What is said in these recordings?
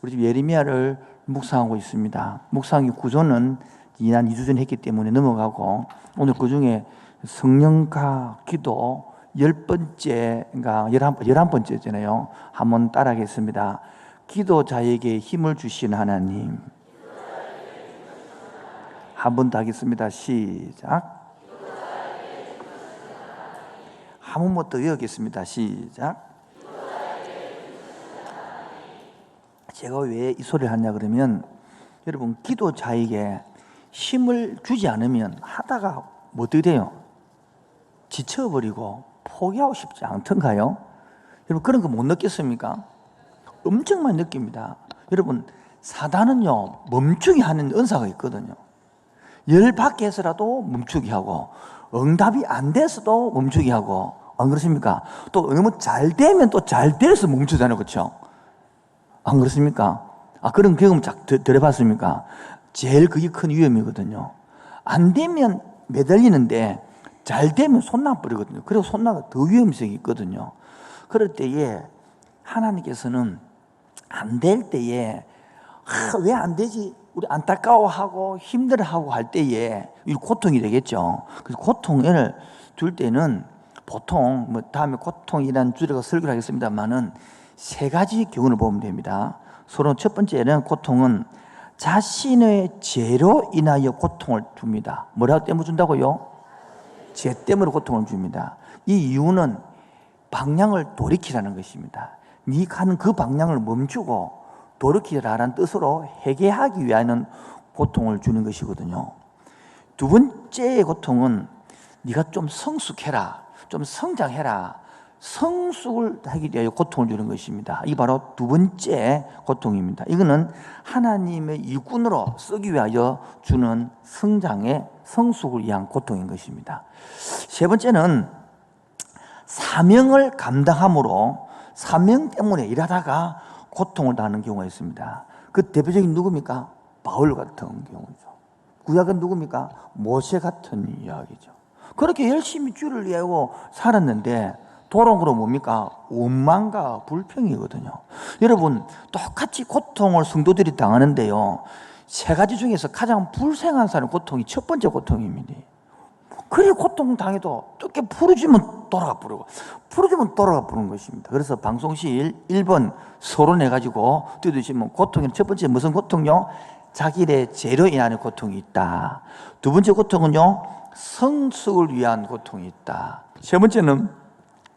우리 집 예레미야를 묵상하고 있습니다. 묵상의 구조는 지난 2주 전에 했기 때문에 넘어가고, 오늘 그 중에 성령과 기도 10번째인가 11번째잖아요. 한번 따라하겠습니다. 기도자에게 힘을 주신 하나님. 한 번 더 하겠습니다. 시작. 한 번만 더 외우겠습니다. 시작. 제가 왜 이 소리를 하냐 그러면, 여러분, 기도자에게 힘을 주지 않으면 하다가 뭐 어떻게 돼요? 지쳐버리고 포기하고 싶지 않던가요? 여러분, 그런 거 못 느꼈습니까? 엄청 많이 느낍니다. 여러분, 사단은요, 멈추게 하는 은사가 있거든요. 열받게 해서라도 멈추게 하고, 응답이 안 돼서도 멈추게 하고, 안 그렇습니까? 또 너무 잘 되면 또 잘 돼서 멈추잖아요. 그렇죠? 안 그렇습니까? 그런 경험 들어봤습니까? 제일 그게 큰 위험이거든요. 안 되면 매달리는데 잘 되면 손나버리거든요. 그리고 손나가 더 위험성이 있거든요. 그럴 때에 하나님께서는 안 될 때에 왜 안 되지? 우리 안타까워하고 힘들어하고 할 때에 이 고통이 되겠죠. 그래서 고통을 줄 때는 보통 다음에 고통이라는 주제가 설교를 하겠습니다만은 3가지 교훈을 보면 됩니다. 서로 첫 번째는 고통은 자신의 죄로 인하여 고통을 줍니다. 뭐라고 때문에 준다고요? 죄 때문에 고통을 줍니다. 이 이유는 방향을 돌이키라는 것입니다. 네가 하는 그 방향을 멈추고 돌이키라는 뜻으로 회개하기 위한 고통을 주는 것이거든요. 두 번째의 고통은 네가 좀 성숙해라, 좀 성장해라, 성숙을 하기 위하여 고통을 주는 것입니다. 이게 바로 두 번째 고통입니다. 이거는 하나님의 일꾼으로 쓰기 위하여 주는 성장의 성숙을 위한 고통인 것입니다. 세 번째는 사명을 감당함으로 사명 때문에 일하다가 고통을 당하는 경우가 있습니다. 그 대표적인 누굽니까? 바울 같은 경우죠. 구약은 누굽니까? 모세 같은 이야기죠. 그렇게 열심히 주를 위하여 살았는데 돌아온 건 뭡니까? 원망과 불평이거든요. 여러분, 똑같이 고통을 성도들이 당하는데요, 3가지 중에서 가장 불행한 사람의 고통이 첫 번째 고통입니다. 그래, 고통 당해도 어떻게 풀어주면 돌아가 부르고, 풀어주면 돌아가 부르는 것입니다. 그래서 방송시 1번 서론해가지고 뜯으시면, 고통의 첫 번째 무슨 고통요? 자기의 죄로 인하는 고통이 있다. 두 번째 고통은요, 성숙을 위한 고통이 있다. 세 번째는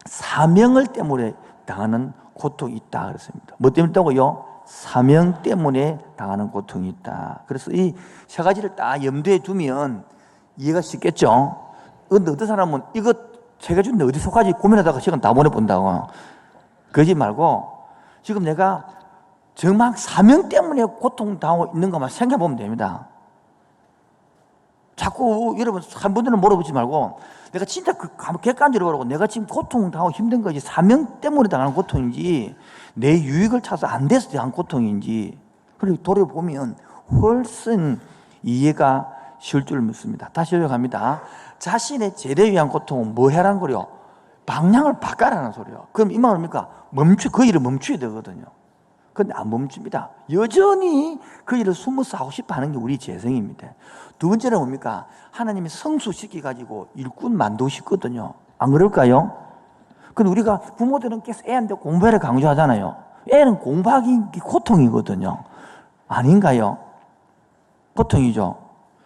사명을 때문에 당하는 고통이 있다 그랬습니다. 뭐 때문에 있다고요? 사명 때문에 당하는 고통이 있다. 그래서 이 3가지를 딱 염두에 두면 이해가 쉽겠죠? 그런데 어떤 사람은 이거 3가지인데 어디 속하지 고민하다가 시간 다 보내본다고. 그러지 말고 지금 내가 정말 사명 때문에 고통당하고 있는 것만 생각해보면 됩니다. 자꾸 여러분 한 번들은 물어보지 말고, 내가 진짜 객관적으로 보라고, 내가 지금 고통당하고 힘든 거지 사명 때문에 당하는 고통인지 내 유익을 찾아서 안 돼서 당한 고통인지, 그리고 돌아보면 훨씬 이해가 쉬울 줄 믿습니다. 다시 요약합니다. 자신의 죄를 위한 고통은 뭐 해라는 거요? 방향을 바꿔라는 소리요. 그럼 이 말은 뭡니까? 그 일을 멈춰야 되거든요. 그런데 안 멈춥니다. 여전히 그 일을 숨어서 하고 싶어 하는 게 우리 재성입니다. 두 번째는 뭡니까? 하나님이 성숙시켜가지고 일꾼 만들고 싶거든요. 안 그럴까요? 근데 우리가 부모들은 계속 애한테 공부해라 강조하잖아요. 애는 공부하기 고통이거든요. 아닌가요? 고통이죠.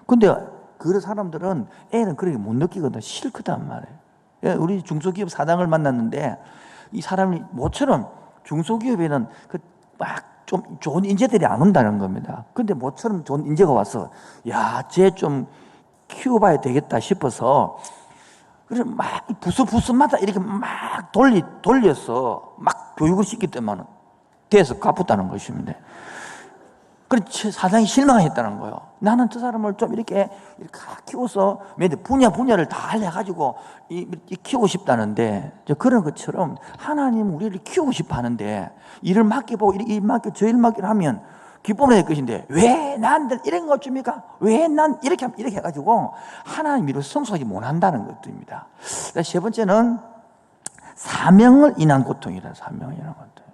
근데 그 사람들은 애는 그렇게 못 느끼거든. 싫거든 말이에요. 우리 중소기업 사장을 만났는데 이 사람이 모처럼 중소기업에는 막 좀 좋은 인재들이 안 온다는 겁니다. 근데 모처럼 좋은 인재가 와서, 야, 쟤 좀 키워봐야 되겠다 싶어서, 그래서 막 부서마다 이렇게 막 돌려서 막 교육을 시켰더만 돼서 갚았다는 것입니다. 그래서 사장이 실망했다는 거예요. 나는 저 사람을 좀 이렇게 키워서 분야를 다 알려가지고 키우고 싶다는데, 그런 것처럼 하나님 우리를 키우고 싶어 하는데, 일을 맡겨보고 일 맡겨 저 일 맡기를 하면 기쁨을 낼 것인데, 왜 나한테 이런 거 줍니까? 왜 난 이렇게 해가지고 하나님 일을 성숙하지 못한다는 것입니다. 세 번째는 사명을 인한 고통이라. 사명을 인한 고통.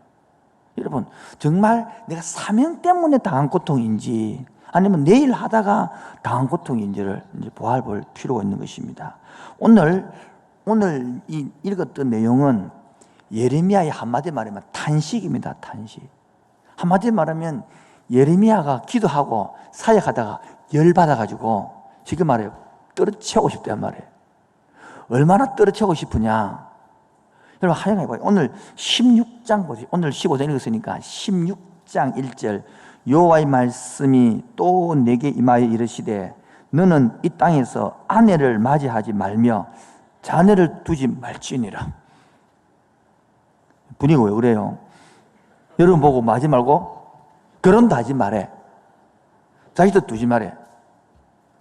여러분, 정말 내가 사명 때문에 당한 고통인지 아니면 내일 하다가 당한 고통인지를 이제 보아볼 필요가 있는 것입니다. 오늘 읽었던 내용은 예레미야의 한마디 말하면 탄식입니다. 탄식. 한마디 말하면 예레미야가 기도하고 사역하다가 열받아가지고 지금 말해요. 떨어치우고 싶단 말이에요. 얼마나 떨어치우고 싶으냐. 여러분 하여간 오늘 16장 보세요. 오늘 15장 읽었으니까 16장 1절 여호와의 말씀이 또 내게 임하여 이르시되 너는 이 땅에서 아내를 맞이하지 말며 자녀를 두지 말지니라. 분위기가 왜 그래요? 여러분 보고 맞지 말고 결혼도 하지 말해. 자기도 두지 말해.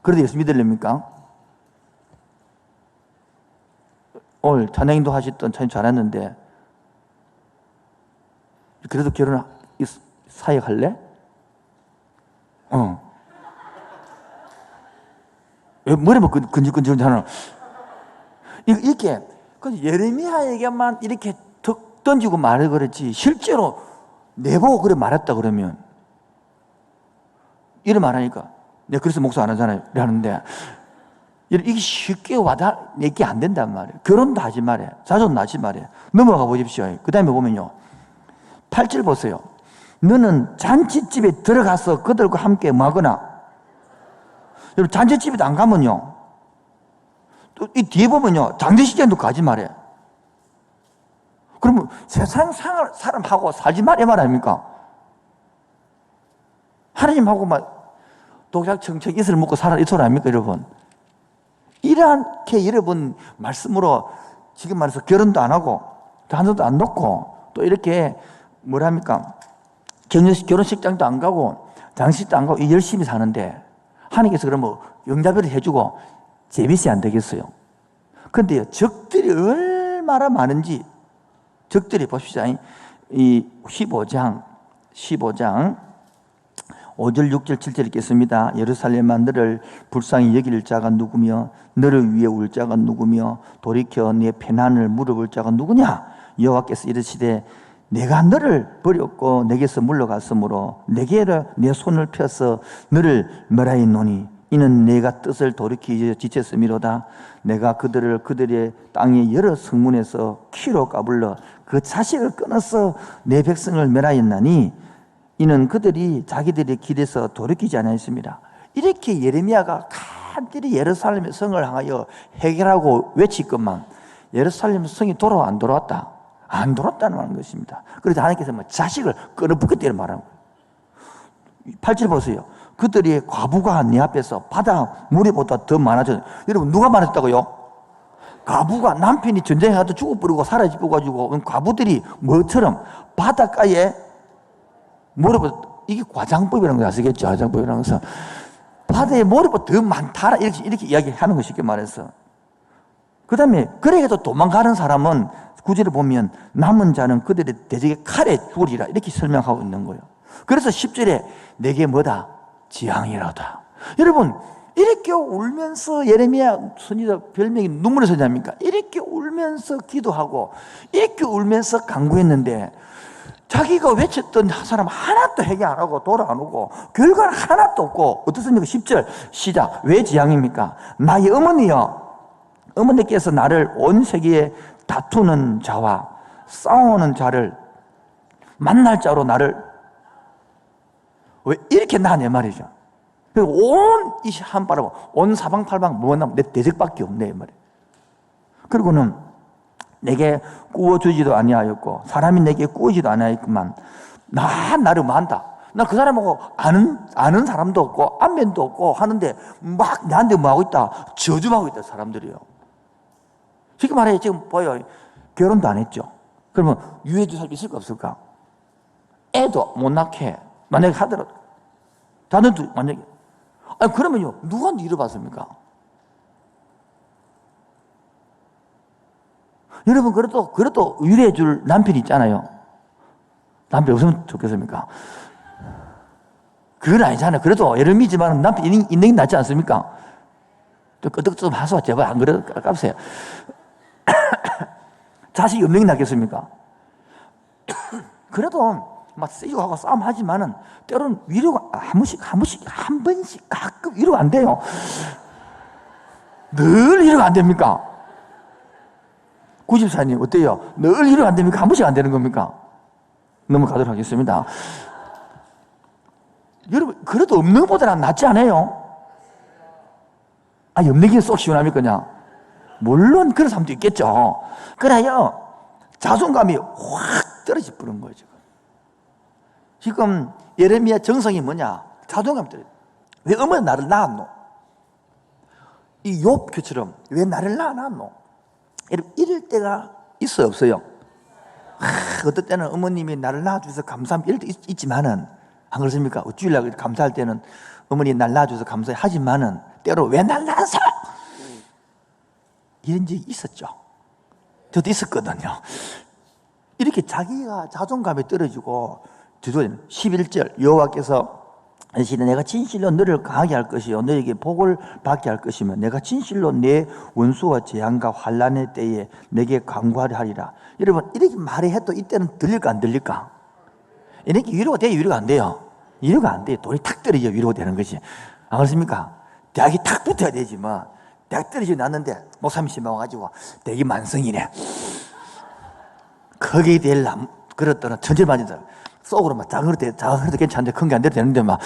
그래도 예수 믿으렵니까? 오늘 찬양인도 하셨던 참 잘했는데 그래도 결혼 사역할래? 왜 머리만 근질근질하잖아. 이렇게 예레미야에게만 이렇게 턱 던지고 말을 그랬지 실제로 내보고 그래 말했다 그러면 이래 말하니까 내가 그래서 목사 안 하잖아요. 하는데 이게 쉽게 와닿게 안 된단 말이에요. 결혼도 하지 말해. 자손도 낳지 말해. 넘어가 보십시오. 그 다음에 보면요. 8절 보세요. 너는 잔치집에 들어가서 그들과 함께 뭐하거나. 여러분 잔치집에도 안 가면요. 또 이 뒤에 보면요. 장례식장도 가지 말해. 그러면 세상 사람하고 살지 말이 말 아닙니까? 하나님하고 막 독약청청 이슬을 먹고 살아 이 소리 아닙니까 여러분? 이렇게 여러분 말씀으로 지금 말해서 결혼도 안 하고 자녀도 안 놓고 또 이렇게 뭐랍니까? 결혼식장도 안 가고 장식도 안 가고 열심히 사는데 하나님께서 그러면 영자별을 해주고 재밌이 안 되겠어요? 그런데 적들이 얼마나 많은지 적들이 봅시다. 이 15장 5절, 6절, 7절 읽겠습니다. 예루살렘아 너를 불쌍히 여길 자가 누구며 너를 위해 울 자가 누구며 돌이켜 내 편안을 물어볼 자가 누구냐? 여호와께서 이르시되 내가 너를 버렸고 내게서 물러갔으므로 내게로 내 손을 펴서 너를 멸하였노니 이는 내가 뜻을 돌이키지 지쳤음이로다. 내가 그들의 땅의 여러 성문에서 키로 까불러 그 자식을 끊어서 내 백성을 멸하였나니 이는 그들이 자기들의 길에서 돌이키지 않았습니다. 이렇게 예레미야가 간절히 예루살렘의 성을 향하여 해결하고 외치건만 예루살렘 성이 돌아와 안 돌아왔다? 안 돌아왔다는 것입니다. 그래서 하나님께서 자식을 끊어붓겠다는 말하는 거예요. 8절 보세요. 그들이 과부가 내 앞에서 바다 무리보다 더 많아졌어요. 여러분 누가 많았다고요? 과부가 남편이 전쟁에 가서 죽어버리고 사라져가지고 과부들이 뭐처럼 바닷가에 모래보다 이게 과장법이라는 거 아시겠죠? 과장법이라는 것은 바다에 모래보다 더 많다라 이렇게 이야기하는 거 쉽게 말해서. 그 다음에 그래도 도망가는 사람은 구절을 보면 남은 자는 그들의 대적의 칼에 죽으리라 이렇게 설명하고 있는 거예요. 그래서 10절에 내게 뭐다? 지향이라다. 여러분 이렇게 울면서 예레미야 선지자 별명이 눈물의 선지자입니까? 이렇게 울면서 기도하고 이렇게 울면서 간구했는데 자기가 외쳤던 사람 하나도 해결 안 하고 돌아 안 오고 결과는 하나도 없고 어떻습니까? 10절 시작. 왜 지향입니까? 나의 어머니께서 나를 온 세계에 다투는 자와 싸우는 자를 만날 자로 나를 왜 이렇게 낳았냐 말이죠. 온 이 한바람 온 사방팔방 뭐나 내 대적밖에 없네 말이에요. 그리고는 내게 구워주지도 아니하였고 사람이 내게 구워지도 아니하였구만. 나를 뭐한다. 나 그 사람하고 아는 사람도 없고 안면도 없고 하는데 막 나한테 뭐하고 있다. 저주하고 있다 사람들이요. 쉽게 말해 지금 보여 결혼도 안 했죠. 그러면 유해줄 사람이 있을까 없을까? 애도 못 낳게 만약에 하더라도 자녀도 만약에 아니 그러면요 누구한테 잃어봤습니까? 여러분 그래도 유래해줄 남편이 있잖아요. 남편 없으면 좋겠습니까? 그건 아니잖아요. 그래도 여름이지만 남편 있는 게 낫지 않습니까? 좀 끄덕 좀 하소 제발 안 그래도 깝세요. 자식이 없는 게 낫겠습니까? 그래도 막 세고 하고 싸움하지만은 때로는 위로가 한 번씩 가끔 위로가 안 돼요. 늘 위로가 안 됩니까? 94님 어때요? 늘 위로가 안 됩니까? 한 번씩 안 되는 겁니까? 넘어가도록 하겠습니다. 여러분, 그래도 없는 것보다는 낫지 않아요? 없는 게 쏙 시원합니까, 그냥? 물론 그런 사람도 있겠죠. 그래요, 자존감이 확 떨어져 버린 거예요, 지금 예레미야 정성이 뭐냐? 자존감 떨어져. 왜 어머니 나를 낳았노? 이 욥기처럼 왜 나를 낳았노? 이럴 때가 있어요, 없어요? 어떨 때는 어머님이 나를 낳아주셔서 감사합니다. 이럴 때 있지만은, 안 그렇습니까? 주일날 감사할 때는 어머니 날 낳아줘서 감사해 하지만은 때로 왜 날 낳았어? 이런 적이 있었죠. 저도 있었거든요. 이렇게 자기가 자존감이 떨어지고 11절 여호와께서 이르시되 내가 진실로 너를 강하게 할 것이요 너에게 복을 받게 할 것이며 내가 진실로 내 원수와 재앙과 환난의 때에 내게 간구하려 하리라. 여러분, 이렇게 말해도 이때는 들릴까 안 들릴까? 이렇게 위로가 돼요, 위로가 안 돼요? 위로가 안 돼요. 돈이 탁 떨어져 위로가 되는 거지. 안 그렇습니까? 대학이 탁 붙어야 되지 뭐. 대학 떨어지고 났는데 목사님 신방 와가지고 대기 만성이네. 거기에 대려면 그렇더라 천재 맞은다. 속으로 막 작은 것도 괜찮은데 큰 게 안 돼도 되는데 막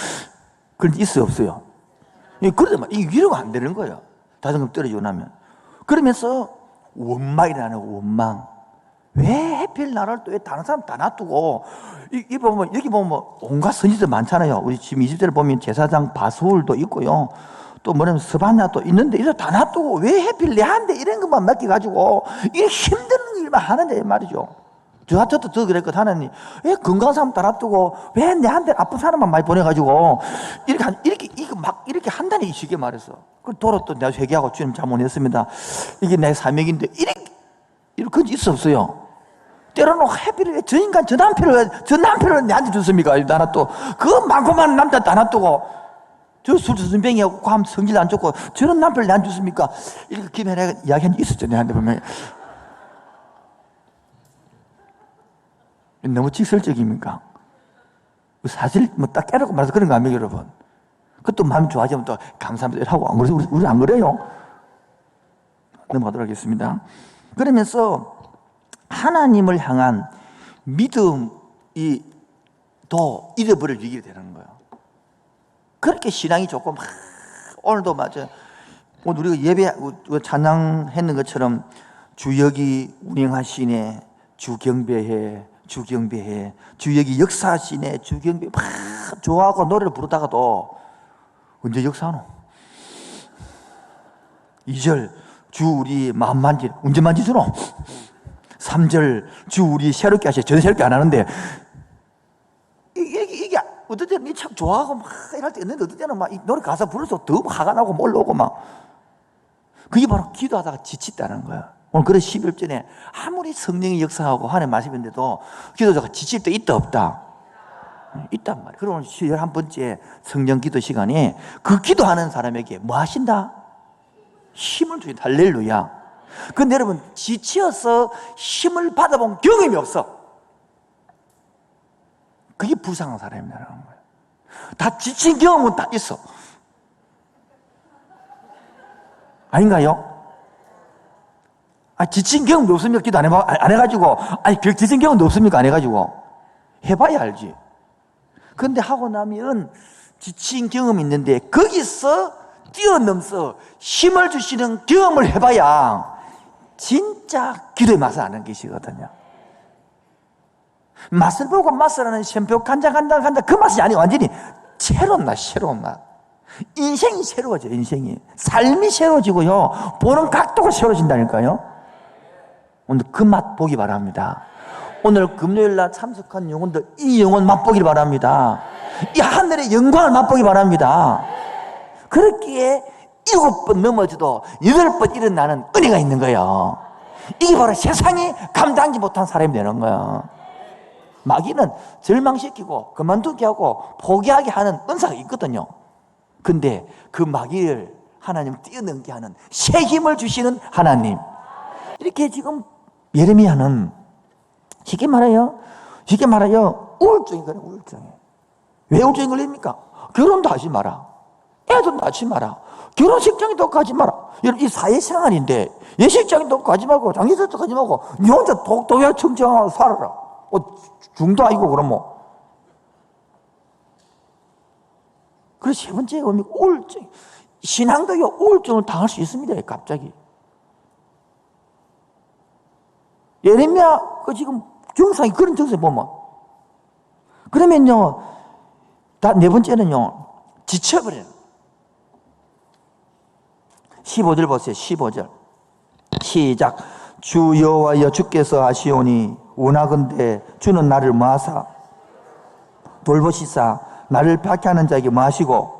그런 게 있어요, 없어요? 그러다 막 이 위로가 안 되는 거예요. 자존감 떨어지고 나면. 그러면서 원망이 나는 원망. 왜 하필 나를 또 왜 다른 사람 다 놔두고 여기 보면 온갖 선지들 많잖아요. 우리 지금 20대를 보면 제사장 바수울도 있고요. 또 뭐냐면 스바냐도 있는데 이거 다 놔두고 왜 하필 내한테 이런 것만 맡겨가지고 이 힘든 일만 하는데 말이죠. 저도 더 그랬거든. 하나님 왜 건강한 사람 다 놔두고 왜 내한테 아픈 사람만 많이 보내가지고 이렇게 한다니 쉽게 말해서. 그 도로 또 내가 회개하고 주님 잘못했습니다. 이게 내 사명인데 이런 건지 있었어요. 때로는 해피를 저 인간 저 남편을 내한테 줬습니까? 나나 또 그 많고 많은 남자 다 놔두고 저 술 주순뱅이하고 ความ 성질 안 좋고 저런 남편을 내한테 줬습니까? 이렇게 김혜라가 이야기한 적 있었죠. 내한테 보면 너무 직설적입니까? 사실 뭐 딱 깨놓고 말해서 그런 거 아니에요, 여러분? 그것도 마음이 좋아지면 또 감사합니다 하고 안 그래서 우리 안 그래요? 넘어가도록 하겠습니다. 그러면서 하나님을 향한 믿음이 더 잃어버릴 위기가 되는 거예요. 그렇게 신앙이 좋고 막 오늘도 맞아요. 오늘 우리가 예배 찬양했는 것처럼 주역이 운행하시네, 주경배해, 주역이 역사하시네, 주경배 막 좋아하고 노래를 부르다가도 언제 역사하노? 2절 주 우리 마음 만지 언제 만지주노? 3절 주 우리 새롭게 하셔. 저는 새롭게 안 하는데 이게 어떨 때는 참 좋아하고 막 이럴 때 있는데 어떨 때는 막 이 노래 가사 부르면서 더 화가 나고 몰라오고 막 그게 바로 기도하다가 지쳤다는 거야. 오늘 그래 11절에 아무리 성령이 역사하고 하나님 말씀인데도 기도자가 지칠 때 있다 없다? 있단 말이에요. 그럼 오늘 11번째 성령 기도 시간에 그 기도하는 사람에게 뭐 하신다? 힘을 주신다. 할렐루야. 근데 여러분 지쳐서 힘을 받아본 경험이 없어. 그게 불쌍한 사람이라는 거예요. 다 지친 경험은 다 있어. 아닌가요? 지친 경험도 없습니까? 기도 안 해가지고 지친 경험도 없습니까? 안 해가지고 해봐야 알지. 근데 하고 나면 지친 경험이 있는데 거기서 뛰어넘어서 힘을 주시는 경험을 해봐야 진짜 기도의 맛을 아는 것이거든요. 맛을 보고 맛을 아는 샘표 간장 그 맛이 아니고 완전히 새로운 맛. 인생이 새로워져. 인생이 삶이 새로워지고요, 보는 각도가 새로워진다니까요. 오늘 그 맛 보기 바랍니다. 오늘 금요일날 참석한 영혼들 이 영혼 맛보길 바랍니다. 이 하늘의 영광을 맛보기 바랍니다. 그렇기에 7번 넘어져도 8번 일어나는 은혜가 있는 거예요. 이게 바로 세상이 감당하지 못한 사람이 되는 거예요. 마귀는 절망시키고 그만두게 하고 포기하게 하는 은사가 있거든요. 근데 그 마귀를 하나님 뛰어넘게 하는 새 힘을 주시는 하나님. 이렇게 지금 예레미야는 쉽게 말해요 우울증이 그래, 우울증이. 왜 우울증이 걸립니까? 결혼도 하지 마라. 애도 낳지 마라. 결혼식장에도 가지 마라. 여러분, 이 사회생활인데 예식장에도 가지 말고 장례식장도 가지 말고 니 혼자 독도야 청정하고 살아라. 중도 아니고 그럼 뭐. 그래서 세 번째가 뭡니까? 우울증. 신앙도요, 우울증을 당할 수 있습니다. 갑자기. 예레미야, 지금 증상이 그런 증상을 보면. 그러면요, 네 번째는요, 지쳐버려요. 15절 보세요. 15절. 시작. 주 여호와여 주께서 하시오니 원하건대 주는 나를 뭐하사 돌보시사 나를 박해하는 자에게 뭐하시고.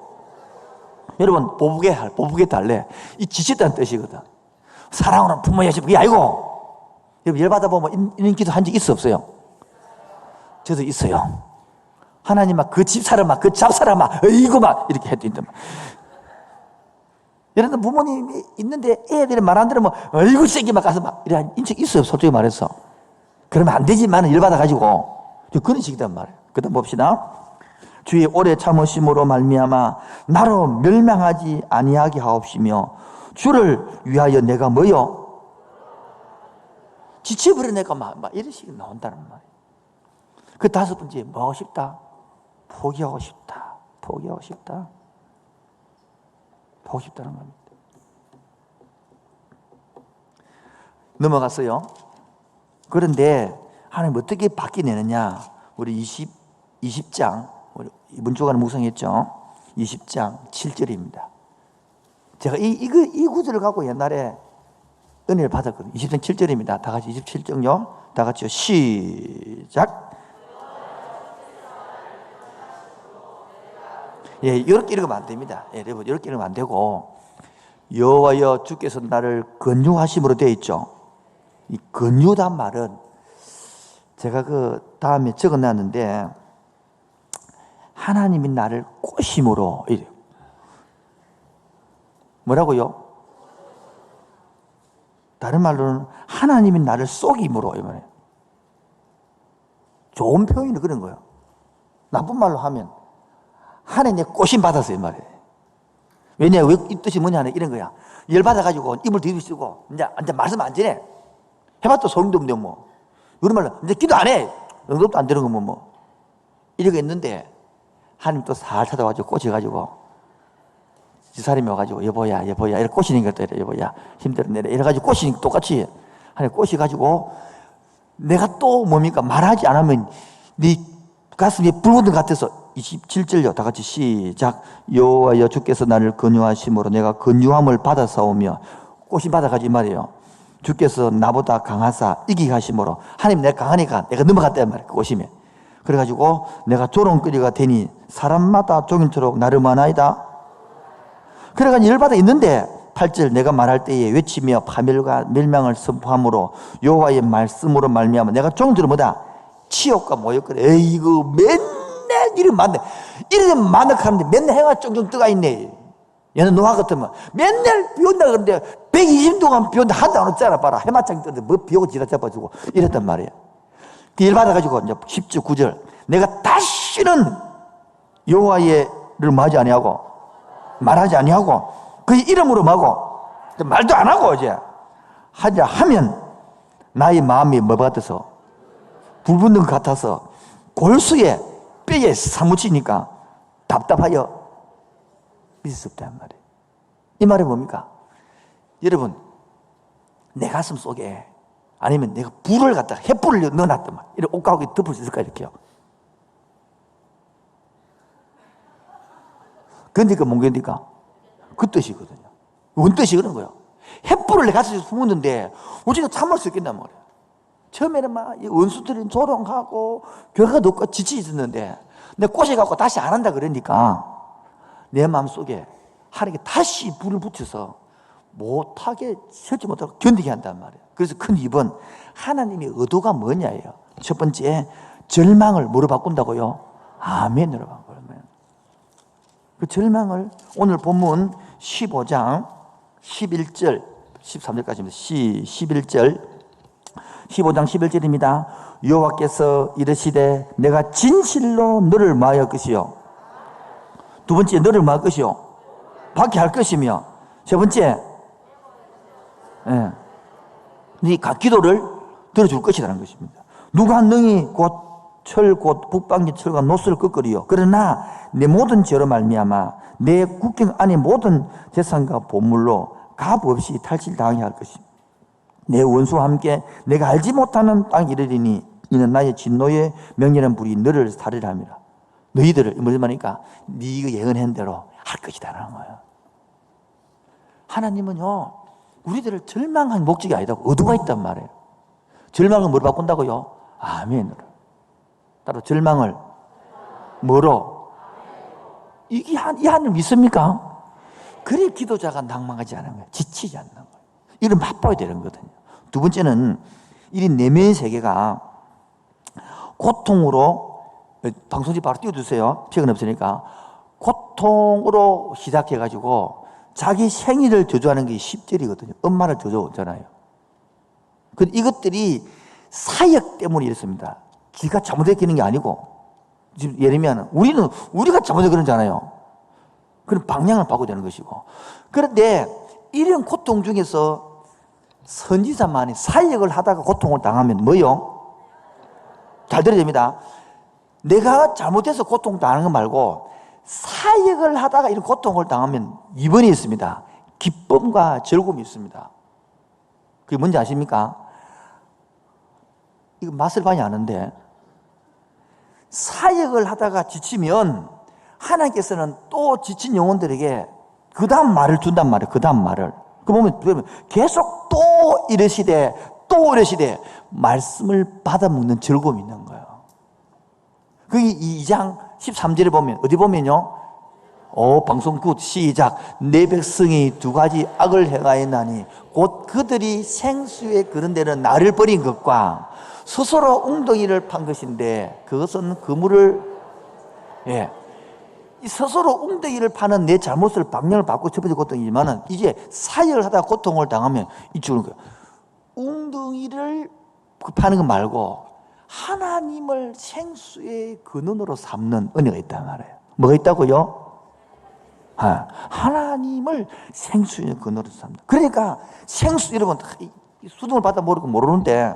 여러분, 보복에 달래. 이 지쳤다는 뜻이거든. 사랑하는 부모의 하시 그게 아니고. 여러분, 열받아 보면 이런 기도 한 적 있어 없어요? 저도 있어요. 하나님 막 그 집 사람아, 그 잡사람아, 어이구 막 이렇게 해도 있단 말이야. 여러분, 부모님이 있는데 애들이 말 안 들으면 어이구 새끼 막 가서 막 이래 인적 있어요, 솔직히 말해서. 그러면 안 되지만 열받아가지고 그런 식이단 말이에요. 그 다음 봅시다. 주의 오래 참으심으로 말미암아 나로 멸망하지 아니하게 하옵시며 주를 위하여 내가 뭐요? 지쳐버려 내가 막 이런 식이 나온다는 말이에요. 그 다섯 번째, 뭐 하고 싶다? 포기하고 싶다. 포기하고 싶다. 보고 싶다는 겁니다. 넘어갔어요. 그런데 하나님 어떻게 바뀌내느냐? 우리 20장, 우리 이번 주간에 묵상했죠? 20장 7절입니다. 제가 이 구절을 갖고 옛날에 은혜를 받았거든요. 20장 7절입니다. 다 같이 27절요. 다 같이요. 시작. 예, 이렇게 읽으면 안 됩니다. 예, 여러분, 이렇게 읽으면 안 되고, 여호와여 주께서 나를 건유하심으로 되어 있죠. 이 건유란 말은 제가 그 다음에 적어놨는데, 하나님이 나를 꼬심으로 이래요. 뭐라고요? 다른 말로는 하나님이 나를 속임으로 이 말이에요. 좋은 표현이 그런 거예요. 나쁜 말로 하면 하나님 내 꼬심 받았어요, 이 말이에요. 왜냐, 왜 이 뜻이 뭐냐 하는 이런 거야. 열받아가지고 입을 뒤집쓰고 이제 말씀 안 지내. 해봤자 소용도 없는데 뭐. 이런 말로 이제 기도 안 해. 응답도 안 되는 거면 뭐. 이러고 있는데 하나님 또 살 찾아와가지고 꼬셔가지고 지사람이 와가지고 여보야 이렇게 꼬시는 것도 이래. 여보야 힘들었네 이래가지고 꼬시니까 똑같이 하나님 꼬셔가지고 내가 또 뭡니까 말하지 않으면 네 가슴이 불붙는 것 같아서 27절요. 다 같이 시작. 여호와여 주께서 나를 건유하심으로 내가 건유함을 받아사오며 꼬심 받아가지 말이에요. 주께서 나보다 강하사 이기게 하심으로 하나님 내가 강하니까 내가 넘어갔단 말이에요. 꼬심에. 그래가지고 내가 조롱거리가 되니 사람마다 종일토록 나를 뭐하나이다. 그래가지고 열받아 있는데 8절 내가 말할 때에 외치며 파멸과 멸망을 선포함으로 여호와의 말씀으로 말미암아 내가 종들을 뭐다 치욕과 모욕거리. 에이구 맨날 이름 많네. 이름 많다는데 맨날 해가 쫑쫑 뜨가 있네. 얘는 노화 같으면 맨날 비 온다 그러는데 120년 동안 비 온다 한도 안 왔잖아. 봐라 해마창 뜨는데 뭐 비 오고 지나쳐가지고 이랬단 말이에요. 일 받아가지고 이제 10절 9절 내가 다시는 여호와를 뭐하지 아니하고 말하지 아니하고 그 이름으로 뭐하고 말도 안 하고 이제 하자 하면 나의 마음이 뭐 같아서 불붙는 것 같아서 골수에 뼈에 사무치니까 답답하여 믿을 수 없다는 말이에요. 이 말이 뭡니까? 여러분 내 가슴 속에 아니면 내가 불을 갖다가 횃불을 넣어놨단 말이에요. 이렇게 옷가옥에 덮을 수 있을까 이렇게요. 견디까 못 견디까? 그 뜻이거든요. 뭔 뜻이 그런 거예요. 횃불을 내 가슴에 품었는데 어찌나 참을 수 있겠단 말이에요. 처음에는 막 원수들이 조롱하고 결과도 없고 지치 있었는데 내가 꼬셔갖고 다시 안 한다 그러니까 내 마음속에 하나님께 다시 불을 붙여서 못하게 설지 못하고 견디게 한단 말이에요. 그래서 큰 입은 하나님의 의도가 뭐냐예요. 첫 번째 절망을 뭐로 바꾼다고요? 아멘으로 바꿔요. 그 절망을 오늘 본문 15장 11절 13절까지입니다. 11절 15장 11절입니다. 여호와께서 이르시되 내가 진실로 너를 마할 것이요. 두 번째, 너를 마할 것이요. 받게 할 것이며. 세 번째, 네 기도를 들어줄 것이라는 것입니다. 누가 능히 곧 북방기 철과 노스를 끄끄리요. 그러나 내 모든 죄로 말미암아 내 국경 안에 모든 재산과 보물로 값 없이 탈취당하게 할 것입니다. 내 원수와 함께 내가 알지 못하는 땅에 이르리니 이는 나의 진노의 명렬한 불이 너를 살리라 함이라. 너희들을 무슨 말이니까 네가 예언한 대로 할 것이다 라는 거예요. 하나님은요 우리들을 절망한 목적이 아니다. 의도가 있단 말이에요. 절망을 뭐로 바꾼다고요? 아멘으로. 따로 절망을 뭐로? 이 하나님 믿습니까? 그래 기도자가 낭망하지 않는 거예요. 지치지 않는 거예요. 이걸 맛봐야 되는 거거든요. 두 번째는 이 내면의 세계가 고통으로, 방송지 바로 띄워주세요. 시간 없으니까. 고통으로 시작해가지고 자기 생일을 저주하는 게 10절이거든요. 엄마를 저주하잖아요. 이것들이 사역 때문에 이렇습니다. 지가 잘못했기는 게 아니고, 지금 예레미야는 우리가 잘못해 그러잖아요. 그럼 방향을 바꿔야 되는 것이고. 그런데 이런 고통 중에서 선지자만이 사역을 하다가 고통을 당하면 뭐요? 잘 들어야 됩니다. 내가 잘못해서 고통 당하는 거 말고 사역을 하다가 이런 고통을 당하면 2번이 있습니다. 기쁨과 즐거움이 있습니다. 그게 뭔지 아십니까? 이거 맛을 봐야 아는데, 사역을 하다가 지치면 하나님께서는 또 지친 영혼들에게 그 다음 말을 준단 말이에요. 그 다음 말을. 그 보면 계속 또 이러시되 말씀을 받아먹는 즐거움이 있는 거예요. 그게 2장 13절에 보면 어디 보면요. 방송 굿 시작. 내 백성이 두 가지 악을 행하였나니 곧 그들이 생수에 그런 데는 나를 버린 것과 스스로 웅덩이를 판 것인데 그것은 그물을 이 스스로 웅덩이를 파는 내 잘못을 방향을 바꾸고 첫 번째 고통이지만은 이제 사역을 하다가 고통을 당하면 이쪽으로 거예요. 웅덩이를 파는 거 말고 하나님을 생수의 근원으로 삼는 은혜가 있단 말이에요. 뭐가 있다고요? 하나님을 생수의 근원으로 삼는. 그러니까 생수, 여러분 수동을 받아 모르는데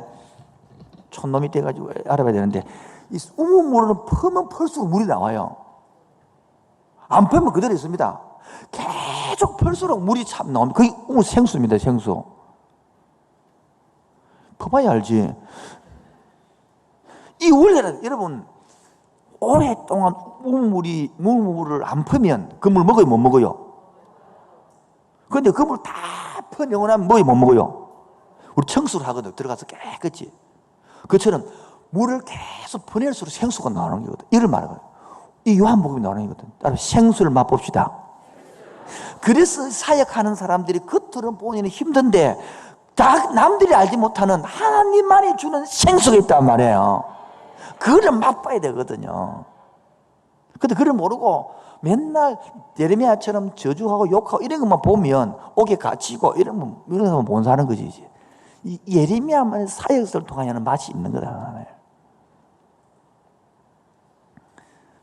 촌놈이 돼가지고 알아봐야 되는데 이 우물을 퍼면 펄수록 물이 나와요. 안 퍼면 그대로 있습니다. 계속 펄수록 물이 참 나옵니다. 그게 우물 생수입니다. 생수. 퍼봐야 알지. 이 원래는 여러분 오랫동안 우물을 안 퍼면 그 물 먹어요? 못 먹어요? 그런데 그 물 다 퍼내고 나면 뭐에 못 먹어요? 우리 청소를 하거든. 들어가서 깨끗이. 그처럼 물을 계속 퍼낼수록 생수가 나오는 거거든. 이를 말하거든. 이 요한복음이 나오는 거거든. 따로 생수를 맛봅시다. 그래서 사역하는 사람들이 겉으로 보기는 힘든데 남들이 알지 못하는 하나님만이 주는 생수가 있단 말이에요. 그거를 맛봐야 되거든요. 근데 그걸 모르고 맨날 예레미야처럼 저주하고 욕하고 이런 것만 보면 옥에 갇히고 이런 것만 못 사는 거지. 이 예레미야만 사역을 통하여는 맛이 있는 거다.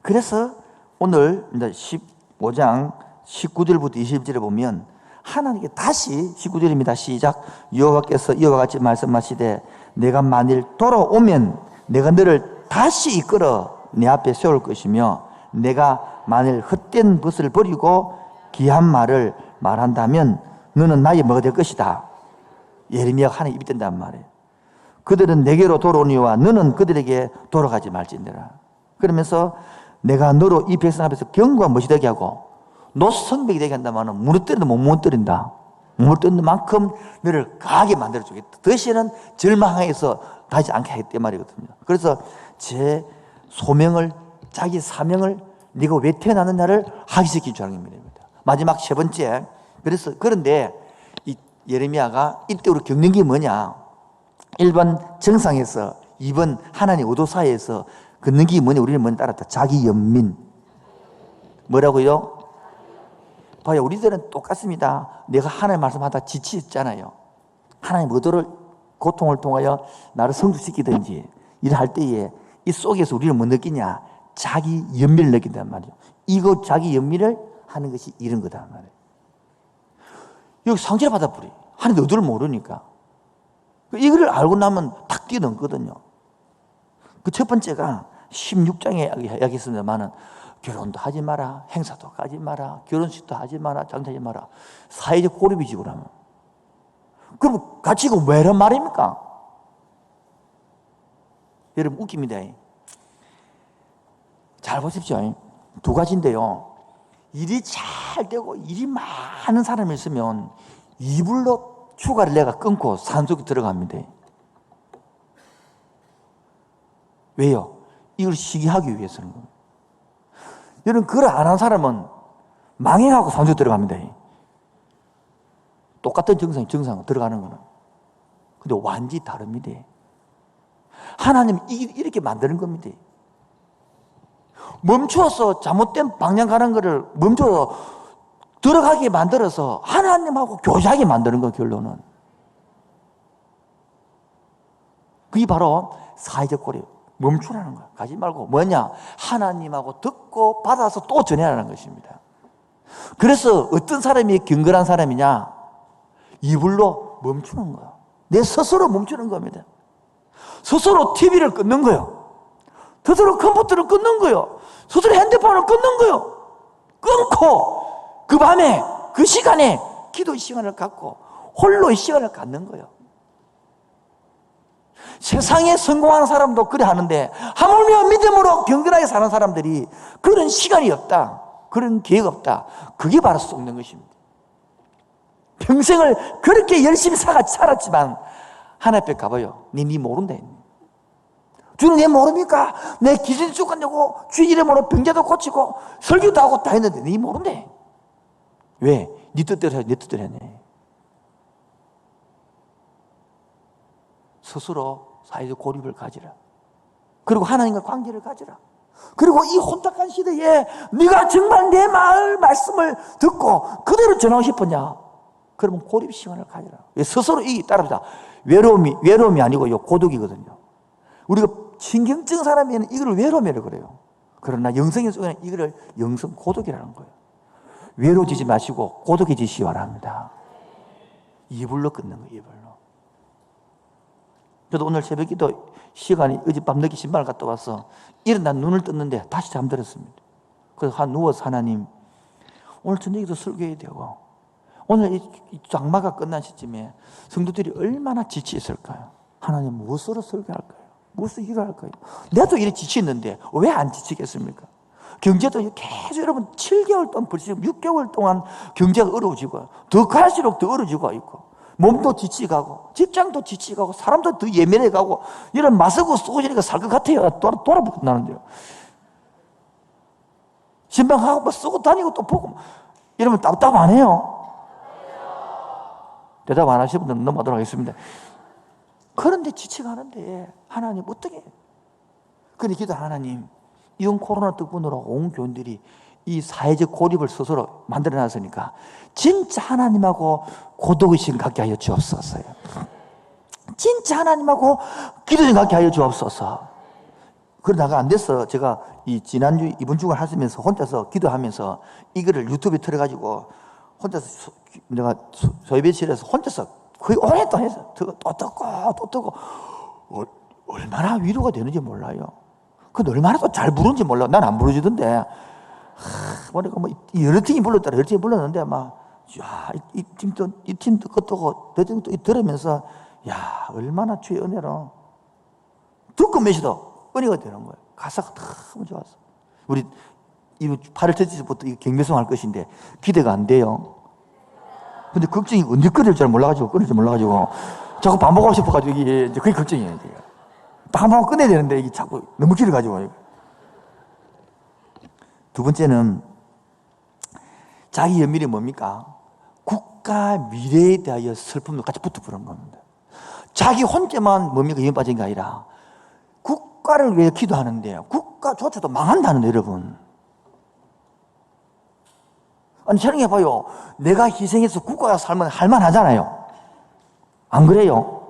그래서 오늘 15장 19절부터 20절에 보면 하나님께 다시 19절입니다. 시작. 여호와께서 이와 같이 말씀하시되 내가 만일 돌아오면 내가 너를 다시 이끌어 내 앞에 세울 것이며 내가 만일 헛된 것을 버리고 귀한 말을 말한다면 너는 나의 뭐가 될 것이다. 예레미야가 하나님 입이 뜬단 말이에요. 그들은 내게로 돌아오니와 너는 그들에게 돌아가지 말지니라. 그러면서 내가 너로 이 백성 앞에서 경고와 무엇이 되게 하고 노성백이 되게 한다면 무너뜨려도 못 무너뜨린다. 무너뜨리는 만큼 너를 강하게 만들어주겠다. 더 이상은 절망해서 가지 않게 하겠다 말이거든요. 그래서 제 소명을, 자기 사명을 네가 왜 태어났느냐를 하기시키기 주하는 겁니다. 마지막 세 번째. 그런데 이 예레미야가 이때 우리 겪는 게 뭐냐? 1번 정상에서 2번 하나님 의도 사이에서 걷는 게 뭐냐? 우리는 뭐냐 따랐다. 자기 연민. 뭐라고요? 봐요. 우리들은 똑같습니다. 내가 하나님 말씀하다 지치잖아요. 하나님 의도를 고통을 통하여 나를 성숙시키든지 일을 할 때에 이 속에서 우리는 뭐 느끼냐? 자기 연민을 느낀단 말이에요. 이거 자기 연민을 하는 것이 이런 거다 말이에요. 여기 상처를 받아버려. 하나님 어디를 모르니까. 이거를 알고 나면 탁 뛰어넘거든요. 그 첫 번째가 16장에 이야기했습니다만은 결혼도 하지 마라, 행사도 가지 마라, 결혼식도 하지 마라, 장사하지 마라. 사회적 고립이지 그러면. 그럼 같이 이거 왜 이런 말입니까? 여러분 웃깁니다. 잘 보십시오. 두 가지인데요. 일이 잘 되고 일이 많은 사람이 있으면 이불로 휴가를 내가 끊고 산속에 들어갑니다. 왜요? 이걸 시기하기 위해서는 겁니다. 여러분 그걸 안 한 사람은 망해하고 산속에 들어갑니다. 똑같은 정상 들어가는 거는. 근데 완전히 다릅니다. 하나님이 이렇게 만드는 겁니다. 멈추어서 잘못된 방향 가는 거를 멈춰서 들어가게 만들어서 하나님하고 교제하게 만드는 거 결론은. 그게 바로 사회적 고립. 멈추라는 거야. 가지 말고 뭐냐? 하나님하고 듣고 받아서 또 전해라는 것입니다. 그래서 어떤 사람이 경건한 사람이냐? 이불로 멈추는 거야. 내 스스로 멈추는 겁니다. 스스로 TV를 끊는 거예요. 스스로 컴퓨터를 끊는 거예요. 스스로 핸드폰을 끊는 거예요. 끊고 그 밤에 그 시간에 기도의 시간을 갖고 홀로의 시간을 갖는 거예요. 세상에 성공하는 사람도 그래 하는데 하물며 믿음으로 경건하게 사는 사람들이 그런 시간이 없다. 그런 기회가 없다. 그게 바로 썩는 것입니다. 평생을 그렇게 열심히 살았지만 하나님 앞에 가봐요. 네 모른다. 주는 내 모릅니까? 내 기준이 쭉간다고 주 이름으로 병자도 고치고 설교도 하고 다 했는데 네 모른대. 왜? 네 뜻대로 내 뜻대로 했네. 스스로 사회적 고립을 가지라. 그리고 하나님과 관계를 가지라. 그리고 이 혼탁한 시대에 네가 정말 내 말씀을 듣고 그대로 전하고 싶었냐? 그러면 고립 시간을 가지라. 스스로 이 따라합니다. 외로움이 아니고요, 고독이거든요. 우리가 신경증 사람에는 이걸 외로움이라고 그래요. 그러나 영성의 속에는 이거를 영성 고독이라는 거예요. 외로워지지 마시고 고독해지시기 바랍니다. 이불로 끊는 거예요, 이불로. 저도 오늘 새벽 기도 시간이 어젯밤 늦게 신발을 갔다 와서 일어나 눈을 떴는데 다시 잠들었습니다. 그래서 누워서 하나님, 오늘 저녁에도 설교해야 되고 오늘 이 장마가 끝난 시점에 성도들이 얼마나 지쳐 있을까요? 하나님 무엇으로 설교할까요? 무엇을 일할까요? 내도 이렇게 지치는데 왜 안 지치겠습니까? 경제도 계속 여러분 7개월 동안 벌써 6개월 동안 경제가 어려워지고 더 갈수록 더 어려워지고 있고 몸도 지치가고 직장도 지치가고 사람도 더 예민해가고 이런 마스크 쓰고 지니까 살 것 같아요. 돌아보고 나는데요. 신방하고 뭐 쓰고 다니고 또 보고 이러면 답답 안 해요? 대답 안 하시는 분들은 넘어가도록 하겠습니다. 그런데 지쳐가는데 하나님 어떻게? 그런데 기도 하나님, 이번 코로나 덕분으로 온 교인들이 이 사회적 고립을 스스로 만들어놨으니까 진짜 하나님하고 고독의 시간 갖게 하여 주옵소서. 진짜 하나님하고 기도를 갖게 하여 주옵소서. 그러다가 안 됐어. 제가 이 지난주 이번 주간 하시면서 혼자서 기도하면서 이거를 유튜브에 틀어가지고 혼자서 내가 소예배실에서 혼자서 거의 오랫동안 해서 또 듣고 얼마나 위로가 되는지 몰라요. 그 얼마나 또 잘 부르는지 몰라. 난 안 부르지던데. 보니까 뭐 여러 팀이 불렀더라. 여러 팀이 불렀는데 이 팀도 그것도 또 들으면서 야 얼마나 주의 은혜로 듣고 몇시도 은혜가 되는 거예요. 가사가 너무 좋았어. 우리 8월 첫째부터 경배송 할 것인데 기대가 안 돼요. 근데 걱정이 언제 끊을 줄 몰라가지고 자꾸 반복하고 싶어가지고 이게 그게 걱정이에요. 반복하고 끊어야 되는데 이게 자꾸 너무 길어가지고. 두 번째는 자기 연민이 뭡니까? 국가 미래에 대하여 슬픔도 같이 붙어버린 겁니다. 자기 혼자만 뭡니까? 연민 빠진 게 아니라 국가를 위해 기도하는데 국가조차도 망한다는데 여러분. 아니 생각해봐요. 내가 희생해서 국가가 살면 할만하잖아요. 안 그래요?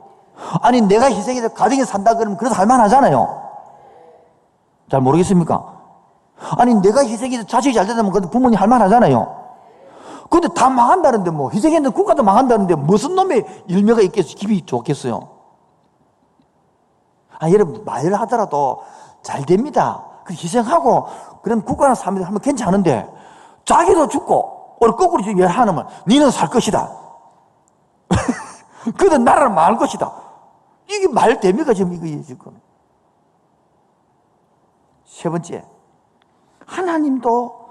아니 내가 희생해서 가정에 산다 그러면 그래도 할만하잖아요. 잘 모르겠습니까? 아니 내가 희생해서 자식이 잘 된다면 그래도 부모님 할만하잖아요. 근데 다 망한다는데 뭐 희생했는데 국가도 망한다는데 무슨 놈의 일매가 있겠어? 기분이 좋겠어요. 여러분 말을 하더라도 잘 됩니다. 그 희생하고 그럼 국가나 사람들 하면 괜찮은데 자기도 죽고 오늘 거꾸로 지금 하나면 니는 살 것이다. 그래도 나라는 망할 것이다. 이게 말 됩니까 지금 이거 지금. 세 번째, 하나님도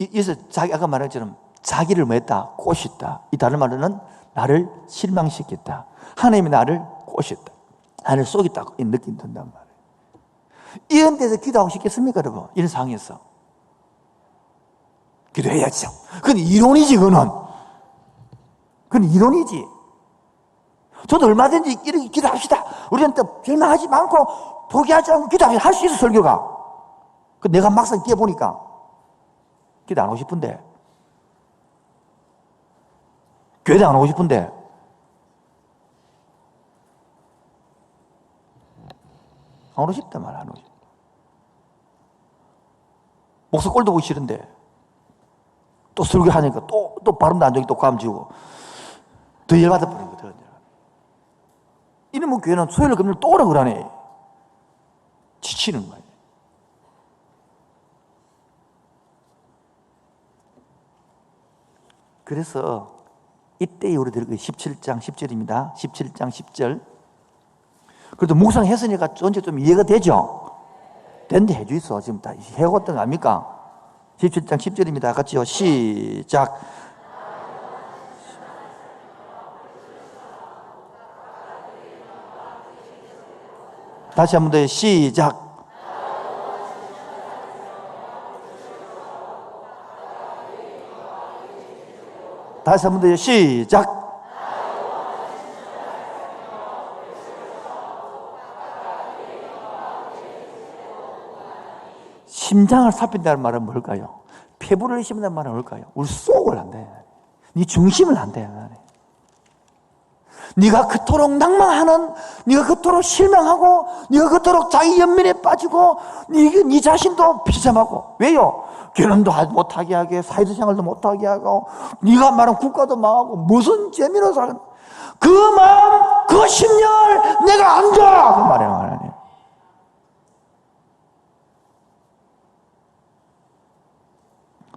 여기서 아까 말한 것처럼 자기를 뭐 했다? 꼬셨다. 이 다른 말로는 나를 실망시켰다. 하나님이 나를 꼬셨다. 나를 속였다. 이 느낌 든단 말이에요. 이런 데서 기도하고 싶겠습니까, 여러분? 이런 상황에서. 기도해야죠. 그건 이론이지, 그건. 그건 이론이지. 저도 얼마든지 이렇게 기도합시다. 우리한테 절망하지 않고 포기하지 않고 기도하면 할 수 있어, 설교가. 그 내가 막상 뛰어보니까 기도 안 하고 싶은데. 교회도 안 오고 싶은데. 안 오고 싶단 말이야, 안 오고 싶다. 목사 꼴도 보기 싫은데. 또 설교하니까 또 발음도 안 좋게 또 감지고. 더 열받아 버린 거거든. 이러면 교회는 수요일 금요일 또 오라 그러네. 지치는 거예요. 그래서 이때 우리 들은 17장 10절입니다. 17장 10절. 그래도 묵상했으니까 언제 좀 이해가 되죠? 된데 해주있어. 지금 다 해왔던 거 아닙니까? 17장 10절입니다. 같이요. 시작. 다시 한 번 더 시작. 다시 한 번 더 시작. 심장을 살핀다는 말은 뭘까요? 폐부를 심는다는 말은 뭘까요? 우리 속을 한다. 네 중심을 한다. 네가 그토록 낭망하는, 네가 그토록 실망하고, 네가 그토록 자기 연민에 빠지고, 네 자신도 비참하고. 왜요? 결혼도 못하게 하게, 사회생활도 못하게 하고, 네가 말한 국가도 망하고, 무슨 재미로 살아? 그 마음, 그 심령을 내가 안다! 그 말이에요, 하나님.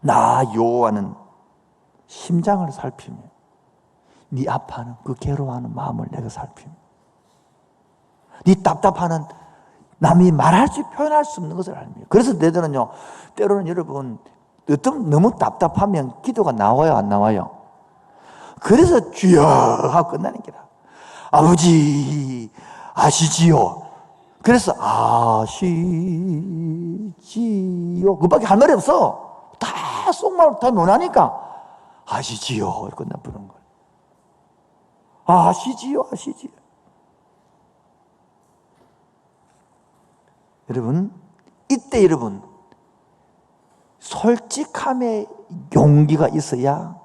나 여호와는 심장을 살피며 네 아파하는 그 괴로워하는 마음을 내가 살피며 네 답답하는 남이 말할 수 표현할 수 없는 것을 알며. 그래서 때로는 여러분 너무 답답하면 기도가 나와요, 안 나와요? 그래서 주여 하고 끝나는 게라. 아버지 아시지요? 그래서 아시지요 그밖에 할 말이 없어. 다 속말 다 논하니까 아시지요 이렇게 끝나 부르는 거예요. 아시지요. 여러분 이때 여러분 솔직함의 용기가 있어야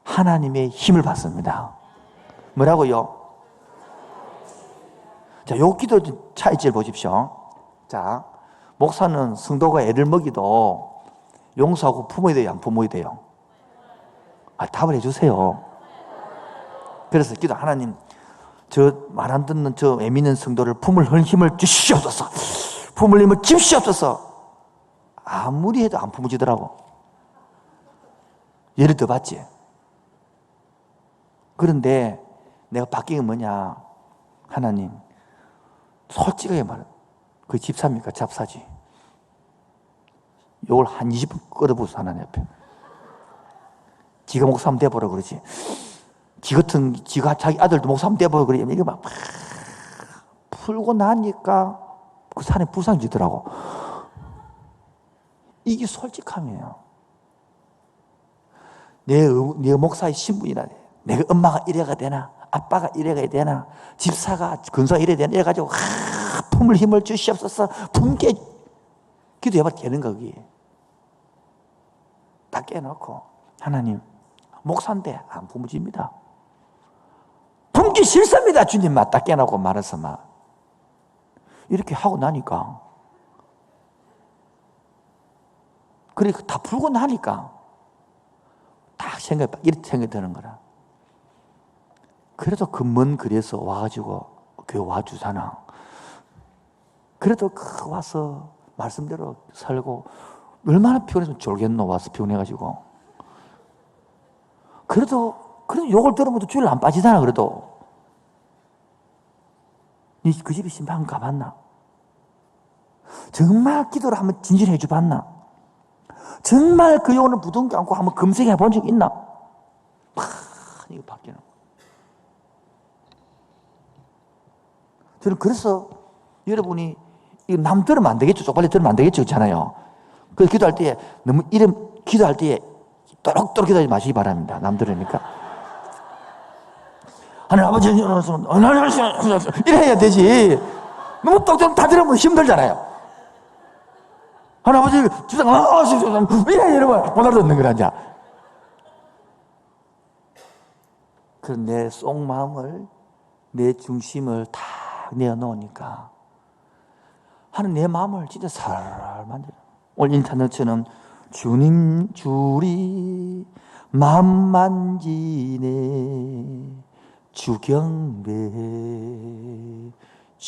하나님의 힘을 받습니다. 뭐라고요? 자, 요 기도 차이점을 보십시오. 자, 목사는 성도가 애를 먹이도 용서하고 품어야 돼요, 안 품어야 돼요? 답을 해주세요. 그래서 기도, 하나님, 저 말 안 듣는 저 애미는 성도를 품을 힘을 주시옵소서. 품을 힘을 주시옵소서. 아무리 해도 안 품어지더라고. 예를 더 봤지. 그런데 내가 바뀐 게 뭐냐? 하나님, 솔직하게 말해. 그 집사입니까? 잡사지. 요걸 한 20분 끌어부었어, 하나님 앞에. 지가 목사 한번 돼보라 그러지. 지가 자기 아들도 목사 한번 돼보라 그래. 이게 막 풀고 나니까 그 산에 불상이 지더라고. 이게 솔직함이에요. 내 목사의 신분이라. 내가 엄마가 이래가 되나? 아빠가 이래가 되나? 집사가 근사가 이래야 되나? 이래가지고 품을 힘을 주시옵소서. 품게 기도해봐 되는 거기. 다 깨놓고 하나님 목사인데 안 품어집니다. 품게 죽기 싫습니다 주님 딱 깨놓고 말해서 막 이렇게 하고 나니까 그리고 다 풀고 나니까 딱 이렇게 생각이 드는 거라. 그래도 그 먼 거리에서 와가지고 교회 와주잖아. 그래도 와서 말씀대로 살고 얼마나 피곤해서 졸겠노. 와서 피곤해가지고 그래도 욕을 들으면 주일 안 빠지잖아. 그래도 니 그 집에 신방 가봤나? 정말 기도를 한번 진실히 해줘봤나? 정말 그 영혼을 부둥켜 안고 한번 검색해 본 적 있나? 이거 바뀌는 거. 저는 그래서 여러분이 이거 남 들으면 안 되겠죠. 쪽팔리 들으면 안 되겠죠. 그렇잖아요. 그래서 기도할 때에 너무 기도할 때에 또록또록 기도하지 마시기 바랍니다. 남 들으니까. 하나님 아버지, 이래 해야 되지. 너무 똑똑 다 들으면 힘들잖아요. 하나님 아버지, 주상, 이래 이러면 못 알아듣는 거라, 이제. 그런 내 속마음을, 내 중심을 다 내어놓으니까 하는 내 마음을 진짜 살 만들어. 오늘 인터넷처럼 주님 주리 맘 만지네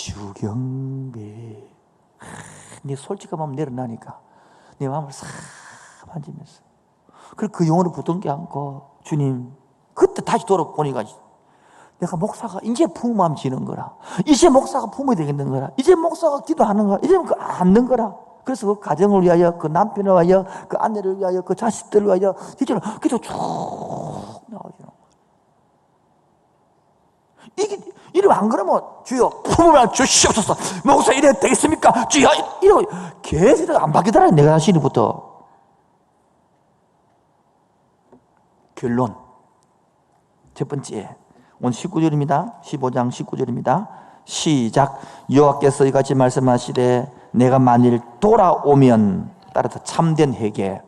주경배 네 솔직한 마음 내려놔니까 내 마음을 싹 만지면서 그리고 그 영혼을 부둥켜 안고 주님 그때 다시 돌아보니까 내가 목사가 이제 부모 마음 지는 거라. 이제 목사가 부모이 되겠는 거라. 이제 목사가 기도하는 거라. 이제 그 앉는 거라. 그래서 그 가정을 위하여, 그 남편을 위하여, 그 아내를 위하여, 그 자식들을 위하여, 진짜로 기도 쭉 나오죠. 이러면 안 그러면 주여 부모만 주시옵소서. 목사 이래 되겠습니까? 주여 이러고 계속 안 바뀌더라. 내가 자신이부터. 결론. 첫 번째. 오늘 19절입니다. 15장 19절입니다. 시작. 여호와께서 이같이 말씀하시되 내가 만일 돌아오면 따라서 참된 회개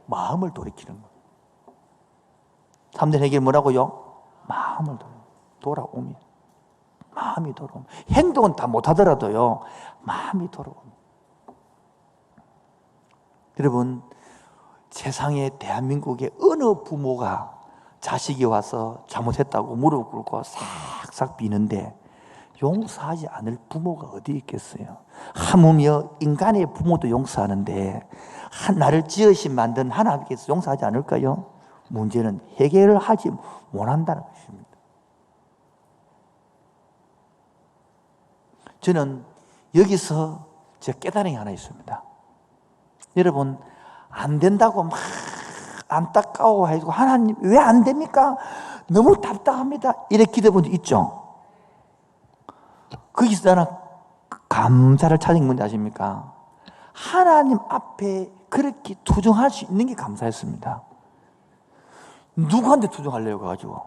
마음을 돌이키는 것. 참된 회개는 뭐라고요? 마음을 돌아오면 마음이 돌아오면 행동은 다 못하더라도요 마음이 돌아오면. 여러분 세상에 대한민국의 어느 부모가 자식이 와서 잘못했다고 무릎 꿇고 싹싹 비는데 용서하지 않을 부모가 어디 있겠어요? 하물며 인간의 부모도 용서하는데 나를 지으신 만든 하나님께서 용서하지 않을까요? 문제는 해결을 하지 못한다는 것입니다. 저는 여기서 제가 깨달은 게 하나 있습니다. 여러분 안 된다고 막 안타까워하고 하나님 왜 안 됩니까? 너무 답답합니다. 이렇게 기도해 본 적 있죠? 거기서 나는 감사를 찾은 게 뭔지 아십니까? 하나님 앞에 그렇게 투정할 수 있는 게 감사했습니다. 누구한테 투정할래요? 가지고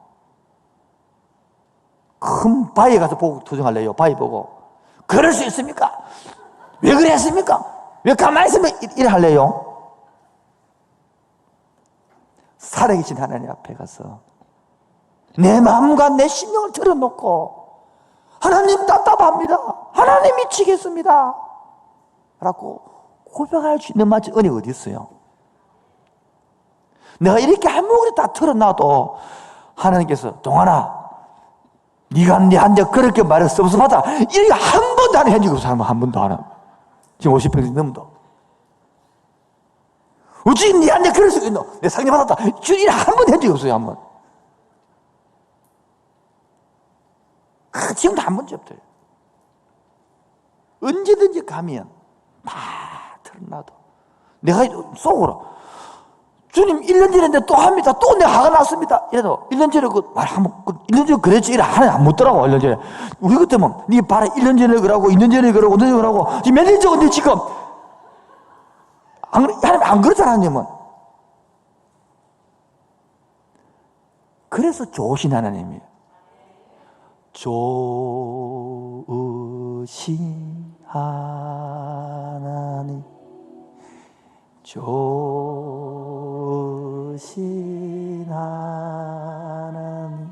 큰 바위에 가서 보고 투정할래요? 바위 보고 그럴 수 있습니까? 왜 그랬습니까? 왜 가만히 있으면 이래 할래요? 살아계신 하나님 앞에 가서 내 마음과 내 심령을 털어놓고 하나님 답답합니다. 하나님 미치겠습니다. 라고 고백할 수 있는 맛이 은혜가 어디 있어요? 내가 이렇게 한목을 다 털어놔도 하나님께서 동환아 네가 내한테 그렇게 말해 섭섭하다 이렇게 한 번도 안 해주고 사람은 한 번도 안 하고 지금 50평 넘도 어찌 니한테 그럴 수 있노? 내 상처 받았다. 주일 한 번 한 적이 없어요, 한 번. 지금도 한 번도 없어요. 언제든지 가면 다 털어놔도 내가 속으로 주님 1년 전인데 또 합니다. 또 내가 화가 났습니다. 이래도 1년 전에 그 말 한번 1년 전에 그랬지 이래 하나 안 묻더라고 1년 전에. 우리 그때면 니 봐라 1년 전에 그러고 2년 전에 그러고 5년 전에 그러고 지금 몇 년 전인데 지금 하나님 안 그렇잖아, 하나님은. 그래서 좋으신 하나님이에요. 좋으신 하나님, 좋으신 하나님,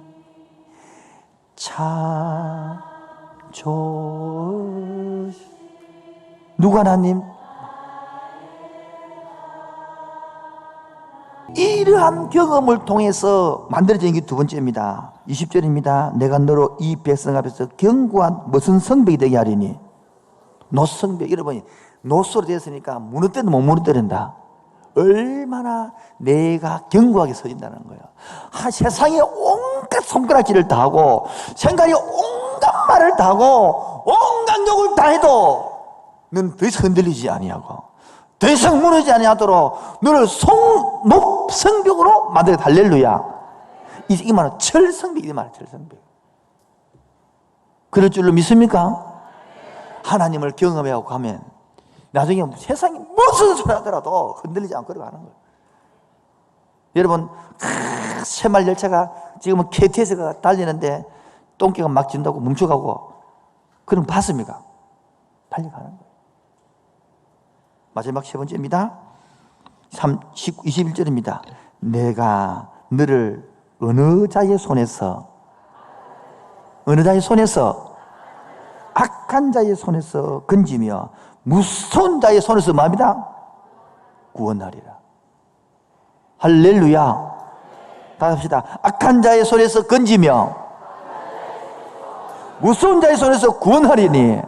참 좋으시. 누가 하나님? 이러한 경험을 통해서 만들어진 게 두 번째입니다. 20절입니다. 내가 너로 이 백성 앞에서 견고한 무슨 성벽이 되게 하리니. 노성벽. 여러분, 노소로 되었으니까 무너뜨려도 못 무너뜨린다. 얼마나 내가 견고하게 서진다는 거예요. 세상에 온갖 손가락질을 다 하고 생각이 온갖 말을 다 하고 온갖 욕을 다 해도 넌 더 이상 흔들리지 아니하고 더 이상 무너지지 아니하도록 너를 성벽으로 만들겠다. 할렐루야. 이 말은 철성벽. 이 말은 철성벽. 그럴 줄로 믿습니까? 하나님을 경험하고 가면 나중에 세상이 무슨 소리 하더라도 흔들리지 않고 걸어가는 거예요. 여러분, 새마을 열차가 지금은 KTX가 달리는데 똥개가 막 진다고 멈춰가고 그럼 봤습니까? 달려가는 거예요. 마지막 세 번째입니다. 21절입니다. 내가 너를 어느 자의 손에서 악한 자의 손에서 건지며 무서운 자의 손에서 뭡니다? 구원하리라. 할렐루야. 다 합시다. 악한 자의 손에서 건지며 무서운 자의 손에서 구원하리니.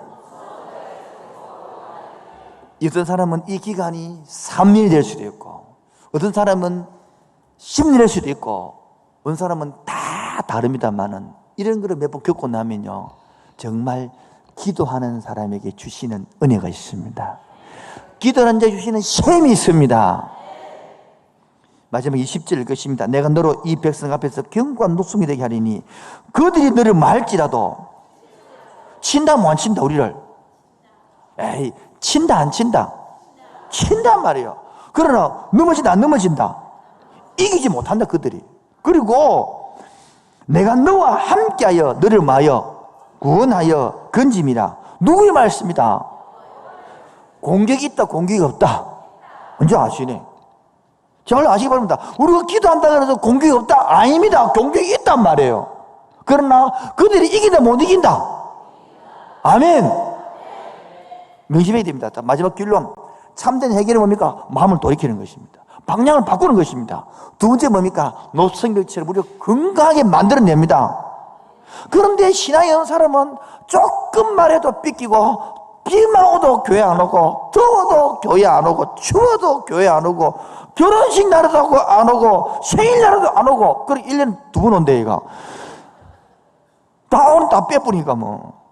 어떤 사람은 이 기간이 3년이 될 수도 있고 어떤 사람은 10년이 될 수도 있고 어떤 사람은 다 다릅니다만은 이런 거를 몇 번 겪고 나면요 정말 기도하는 사람에게 주시는 은혜가 있습니다. 기도하는 자에 주시는 셈이 있습니다. 마지막 20절 읽으십니다. 내가 너로 이 백성 앞에서 견고한 목숨이 되게 하리니 그들이 너를 말할지라도 친다 뭐 안 친다 우리를 에이 친다 안 친다? 친단 말이에요. 그러나 넘어진다 안 넘어진다? 이기지 못한다 그들이. 그리고 내가 너와 함께하여 너를 마여 구원하여 건짐이라. 누구의 말씀이다? 공격이 있다 공격이 없다. 먼저 아시네. 잘 아시기 바랍니다. 우리가 기도한다 그래서 공격이 없다? 아닙니다. 공격이 있단 말이에요. 그러나 그들이 이긴다 못 이긴다? 아멘. 명심해야 됩니다. 마지막 결론. 참된 해결은 뭡니까? 마음을 돌이키는 것입니다. 방향을 바꾸는 것입니다. 두 번째 뭡니까? 노성벽처럼 우리가 건강하게 만들어냅니다. 그런데 신앙에 있는 사람은 조금 말해도 삐끼고 비만 오도 교회 안 오고 더워도 교회 안 오고 추워도 교회 안 오고 결혼식 날에도 안 오고 생일날에도 안 오고 그래 1년에 2번 온대 얘가. 다 오늘 다 빼뿌니까 뭐.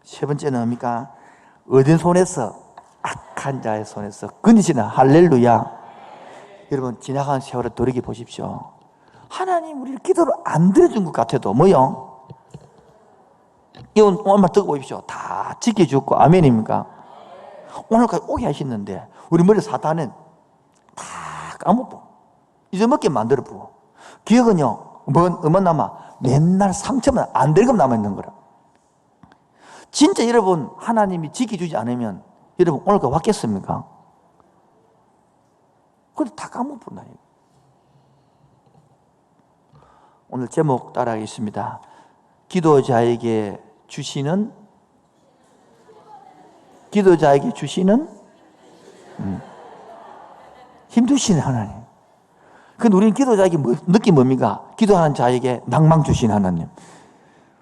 세 번째는 뭡니까? 어딘 손에서? 악한 자의 손에서 건지시나. 할렐루야. 여러분 지나간 세월을 돌이켜 보십시오. 하나님 우리를 기도를 안 들어준 것 같아도 뭐요? 이건 오늘 말 듣고 보십시오. 다 지켜주고 아멘입니까? 오늘까지 오게 하시는데 우리 머리 사탄은 다 까먹고 잊어먹게 만들어 부어. 기억은요 얼마 남아? 맨날 상처만 안 들금 남아있는 거라. 진짜 여러분 하나님이 지켜주지 않으면 여러분 오늘까지 왔겠습니까? 그걸 다 까먹었나. 오늘 제목 따라하겠습니다. 기도자에게 주시는 힘주시는 하나님. 근데 우리는 기도자에게 느낌 뭡니까? 기도하는 자에게 낭망 주신 하나님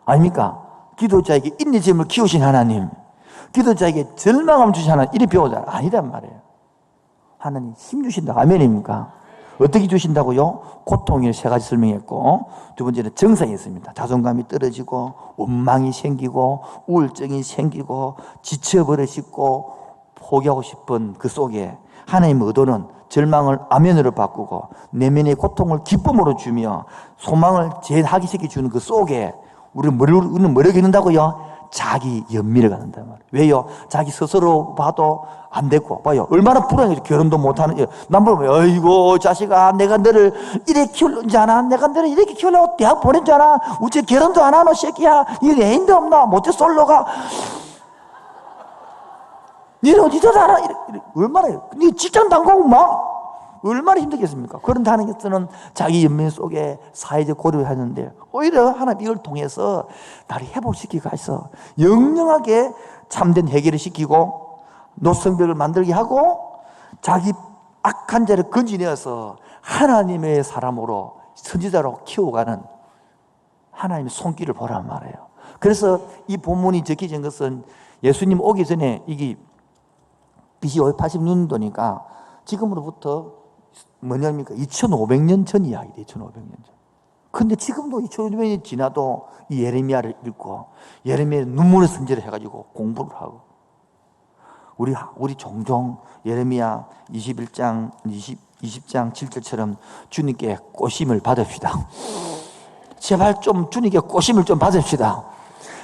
아닙니까? 기도자에게 인내심을 키우신 하나님, 기도자에게 절망함을 주신 하나님, 이리 배우자. 아니란 말이에요. 하나님 힘 주신다. 아멘입니까? 어떻게 주신다고요? 고통이 세 가지 설명했고, 두 번째는 정상이 있습니다. 자존감이 떨어지고 원망이 생기고 우울증이 생기고 지쳐버리시고 포기하고 싶은 그 속에 하나님의 의도는 절망을 아멘으로 바꾸고 내면의 고통을 기쁨으로 주며 소망을 재하기시켜 주는 그 속에 우리는 뭐를 겪는다고요? 자기 연민을 갖는단 말이에요. 왜요? 자기 스스로 봐도 안 되고 봐요. 얼마나 불안해요. 결혼도 못하는 남보면 어이구 자식아 내가 너를 이렇게 키우려지 않아? 내가 너를 이렇게 키우려고 대학 보낸 않아? 우째 결혼도 안 하노 새끼야? 니 애인도 없나? 못해 솔로가? 니는 어디서 살아? 얼마나 니 직장 당하고 막 얼마나 힘들겠습니까? 그런 하나님께서는 자기 연민 속에 사회적 고려를 하는데 오히려 하나님 이걸 통해서 나를 회복시키고 가서 영영하게 참된 해결을 시키고 노성벽을 만들게 하고 자기 악한 자를 건지내어서 하나님의 사람으로 선지자로 키워가는 하나님의 손길을 보란 말이에요. 그래서 이 본문이 적혀진 것은 예수님 오기 전에 이게 BC 586년도니까 지금으로부터 뭐냐니까 2500년 전 이야기예요. 2500년 전. 근데 지금도 2500년이 지나도 이 예레미야를 읽고 예레미야의 눈물의 선지를 해가지고 공부를 하고 우리 종종 예레미야 21장 20장 7절처럼 주님께 꼬심을 받읍시다. 제발 좀 주님께 꼬심을 좀 받읍시다.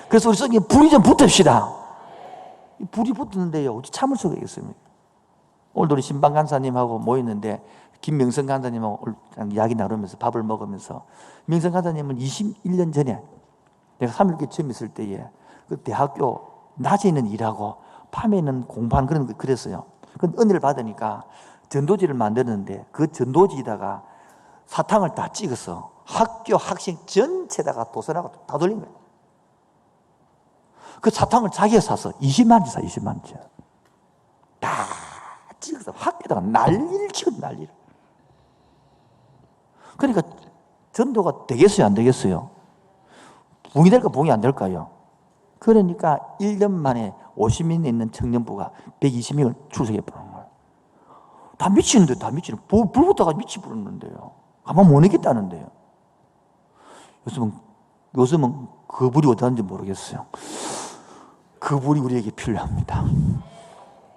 그래서 우리 성경에 불이 좀 붙읍시다. 불이 붙었는데요, 참을 수가 있겠습니까? 오늘도 우리 신방 간사님하고 모였는데 김명성 간사님하고 이야기 나누면서 밥을 먹으면서 명성 간사님은 21년 전에 내가 3일교회 처음 있을 때에 그 대학교 낮에는 일하고 밤에는 공부하는 그런 거 그랬어요. 그 은혜를 받으니까 전도지를 만드는데 그 전도지에다가 사탕을 다 찍어서 학교 학생 전체다가 도서라고 다 돌린 거예요. 그 사탕을 자기가 사서 20만 원치 사, 20만 원치. 다 찍어서 학교에다가 난리를 치거든, 난리를. 그러니까 전도가 되겠어요, 안 되겠어요? 붕이 될까, 붕이 안 될까요? 그러니까 1년 만에 50명 있는 청년부가 120명을 출석해 보는 거예요. 다 미치는데, 다 미치는. 불 붙다가 미치 부르는데요. 가만 못 있겠다는데요. 요즘은 그 불이 어디 갔는지 모르겠어요. 그 불이 우리에게 필요합니다.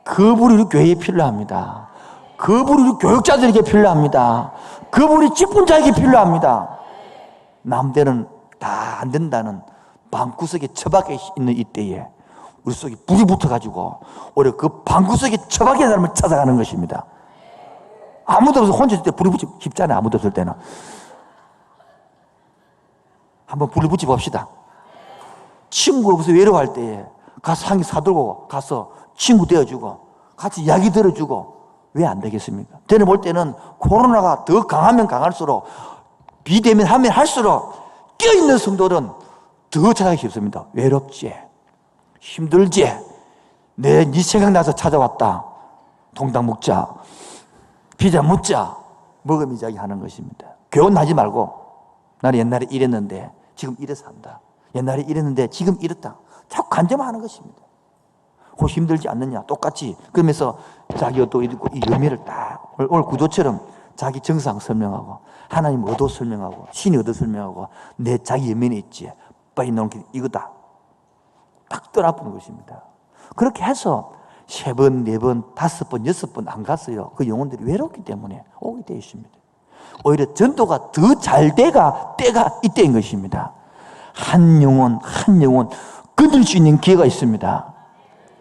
그 불이 우리 교회에 필요합니다. 그 불이 우리 교육자들에게 필요합니다. 그 불이 직분자에게 필요합니다. 남들은 다 안 된다는 방구석에 처박혀 있는 이때에 우리 속에 불이 붙어가지고 오히려 그 방구석에 처박힌 사람을 찾아가는 것입니다. 아무도 없어 혼자 있을 때 불이 붙이고 쉽잖아요. 아무도 없을 때는. 한번 불을 붙여 봅시다. 친구 없어 외로워할 때에 가서 한 개 사들고 가서 친구 되어주고 같이 이야기 들어주고 왜 안 되겠습니까? 저는 볼 때는 코로나가 더 강하면 강할수록 비대면 하면 할수록 껴있는 성도는 더 찾아가기 쉽습니다. 외롭지, 힘들지, 네 생각나서 찾아왔다. 동당 먹자, 피자 먹자, 먹으면 이야기 하는 것입니다. 교훈하지 말고 나는 옛날에 이랬는데 지금 이래서 한다. 옛날에 이랬는데 지금 이렇다. 자꾸 간접하는 것입니다. 혹 힘들지 않느냐? 똑같이. 그러면서 자기가 또 이 의미를 딱 오늘 구조처럼 자기 정상 설명하고 하나님 의도 설명하고 신의 의도 설명하고 내 자기 연민에 있지. 빨리 놓은 게 이거다. 딱 떠나보는 것입니다. 그렇게 해서 3번, 4번, 5번, 6번 안 갔어요. 그 영혼들이 외롭기 때문에 오게 되어 있습니다. 오히려 전도가 더 잘 돼가 때가 이때인 것입니다. 한 영혼 건질 수 있는 기회가 있습니다.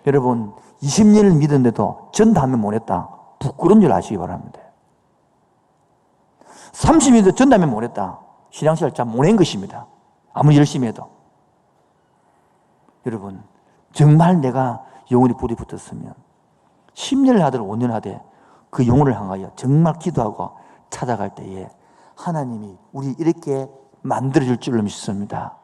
여러분 20년을 믿었는데도 전도하면 못했다. 부끄러운 줄 아시기 바랍니다. 30년도 전도하면 못했다. 신앙생활 잘 못한 것입니다. 아무리 열심히 해도. 여러분 정말 내가 영혼이 불이 붙었으면 10년을 하든 5년 하되 그 영혼을 향하여 정말 기도하고 찾아갈 때에 하나님이 우리 이렇게 만들어줄 줄로 믿습니다.